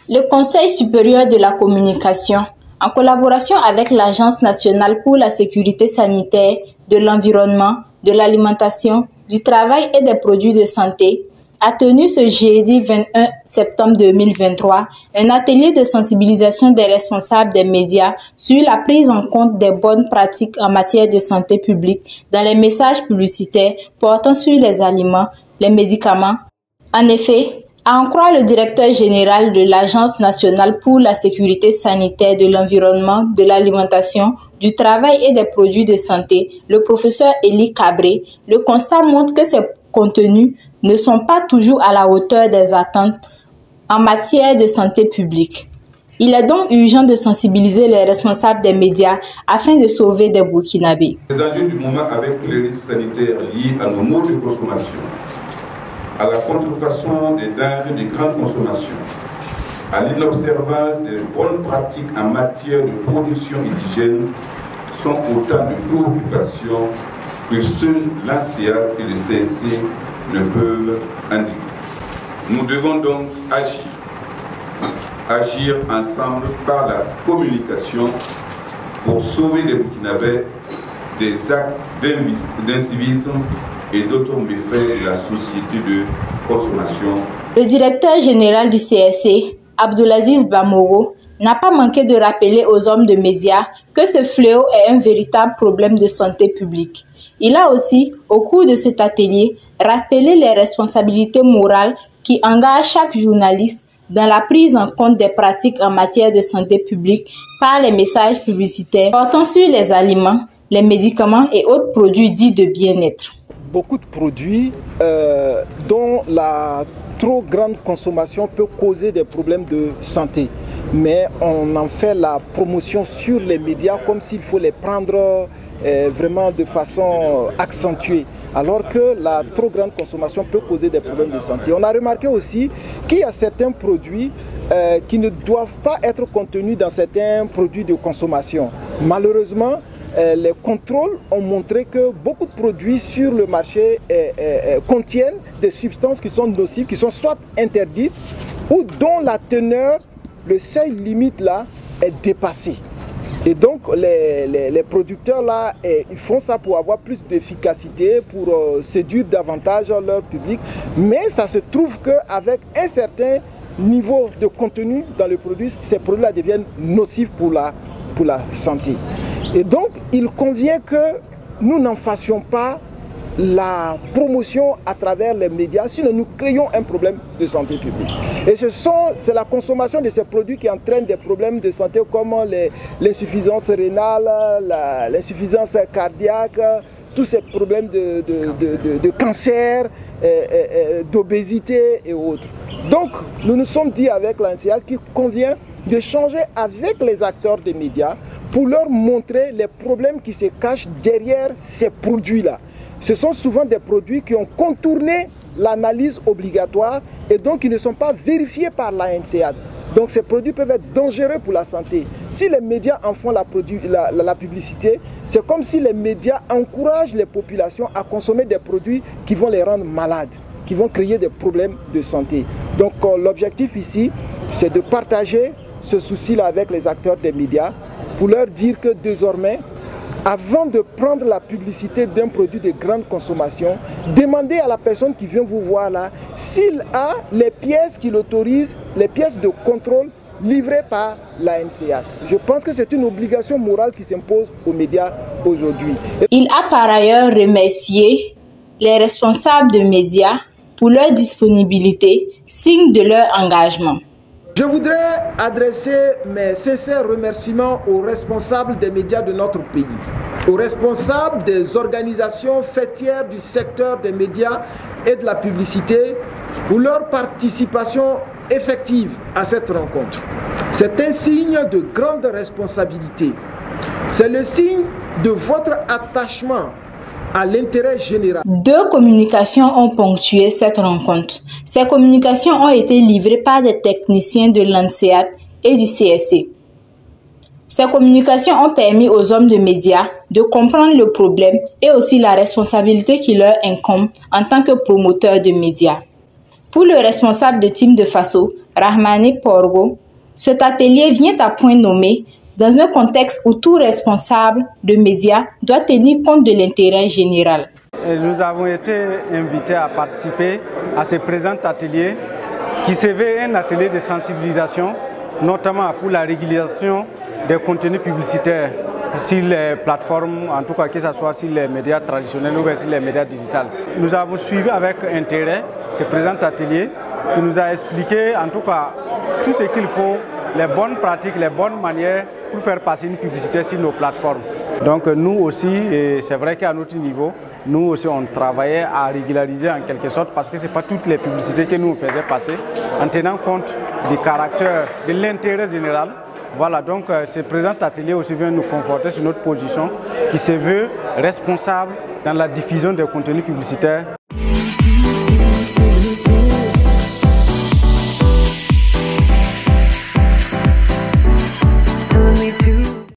Le Conseil supérieur de la communication, en collaboration avec l'Agence nationale pour la sécurité sanitaire, de l'environnement, de l'alimentation, du travail et des produits de santé, a tenu ce jeudi 21 septembre 2023 un atelier de sensibilisation des responsables des médias sur la prise en compte des bonnes pratiques en matière de santé publique dans les messages publicitaires portant sur les aliments, les médicaments. En effet, à en croire le directeur général de l'Agence nationale pour la sécurité sanitaire de l'environnement, de l'alimentation, du travail et des produits de santé, le professeur Élie Cabré, le constat montre que ces contenus ne sont pas toujours à la hauteur des attentes en matière de santé publique. Il est donc urgent de sensibiliser les responsables des médias afin de sauver des Burkinabés. Les enjeux du moment avec les risques sanitaires liés à nos modes de consommation, à la contrefaçon des denrées de grande consommation, à l'inobservance des bonnes pratiques en matière de production indigène sont autant de préoccupations que seuls l'ANSEAD et le CSC ne peuvent indiquer. Nous devons donc agir ensemble par la communication pour sauver les Burkinabés des actes d'incivisme et d'autres méfaits de la société de consommation. Le directeur général du CSC, Abdoulaziz Bamoro, n'a pas manqué de rappeler aux hommes de médias que ce fléau est un véritable problème de santé publique. Il a aussi, au cours de cet atelier, rappelé les responsabilités morales qui engagent chaque journaliste dans la prise en compte des pratiques en matière de santé publique par les messages publicitaires portant sur les aliments, les médicaments et autres produits dits de bien-être. Beaucoup de produits dont la trop grande consommation peut causer des problèmes de santé. Mais on en fait la promotion sur les médias comme s'il faut les prendre vraiment de façon accentuée. Alors que la trop grande consommation peut causer des problèmes de santé. On a remarqué aussi qu'il y a certains produits qui ne doivent pas être contenus dans certains produits de consommation. Malheureusement, les contrôles ont montré que beaucoup de produits sur le marché contiennent des substances qui sont nocives, qui sont soit interdites ou dont la teneur, le seuil limite là, est dépassé. Et donc les producteurs là, ils font ça pour avoir plus d'efficacité, pour séduire davantage leur public. Mais ça se trouve qu'avec un certain niveau de contenu dans le produit, ces produits-là deviennent nocifs pour la santé. Et donc, il convient que nous n'en fassions pas la promotion à travers les médias, sinon nous créons un problème de santé publique. Et c'est la consommation de ces produits qui entraîne des problèmes de santé comme l'insuffisance rénale, l'insuffisance cardiaque, tous ces problèmes de cancer, d'obésité et autres. Donc, nous nous sommes dit avec l'ANSEAD qu'il convient d'échanger avec les acteurs des médias pour leur montrer les problèmes qui se cachent derrière ces produits-là. Ce sont souvent des produits qui ont contourné l'analyse obligatoire et donc qui ne sont pas vérifiés par l'ANSEAD. Donc ces produits peuvent être dangereux pour la santé. Si les médias en font la publicité, c'est comme si les médias encouragent les populations à consommer des produits qui vont les rendre malades, qui vont créer des problèmes de santé. Donc l'objectif ici, c'est de partager ce souci-là avec les acteurs des médias pour leur dire que désormais, avant de prendre la publicité d'un produit de grande consommation, demandez à la personne qui vient vous voir là s'il a les pièces qui l'autorisent, les pièces de contrôle livrées par l'ANSEAD. Je pense que c'est une obligation morale qui s'impose aux médias aujourd'hui. Il a par ailleurs remercié les responsables de médias pour leur disponibilité, signe de leur engagement. Je voudrais adresser mes sincères remerciements aux responsables des médias de notre pays, aux responsables des organisations fêtières du secteur des médias et de la publicité pour leur participation effective à cette rencontre. C'est un signe de grande responsabilité. C'est le signe de votre attachement à l'intérêt général. 2 communications ont ponctué cette rencontre. Ces communications ont été livrées par des techniciens de l'ANSEAD et du CSC. Ces communications ont permis aux hommes de médias de comprendre le problème et aussi la responsabilité qui leur incombe en tant que promoteurs de médias. Pour le responsable de Team de Faso, Rahmani Porgo, cet atelier vient à point nommé dans un contexte où tout responsable de médias doit tenir compte de l'intérêt général. Nous avons été invités à participer à ce présent atelier qui se veut un atelier de sensibilisation, notamment pour la régulation des contenus publicitaires sur les plateformes, en tout cas que ce soit sur les médias traditionnels ou sur les médias digitaux. Nous avons suivi avec intérêt ce présent atelier qui nous a expliqué en tout cas tout ce qu'il faut, les bonnes pratiques, les bonnes manières pour faire passer une publicité sur nos plateformes. Donc nous aussi, c'est vrai qu'à notre niveau, nous aussi on travaillait à régulariser en quelque sorte parce que ce n'est pas toutes les publicités que nous faisions passer en tenant compte du caractère, de l'intérêt général. Voilà, donc ce présent atelier aussi vient nous conforter sur notre position qui se veut responsable dans la diffusion des contenus publicitaires.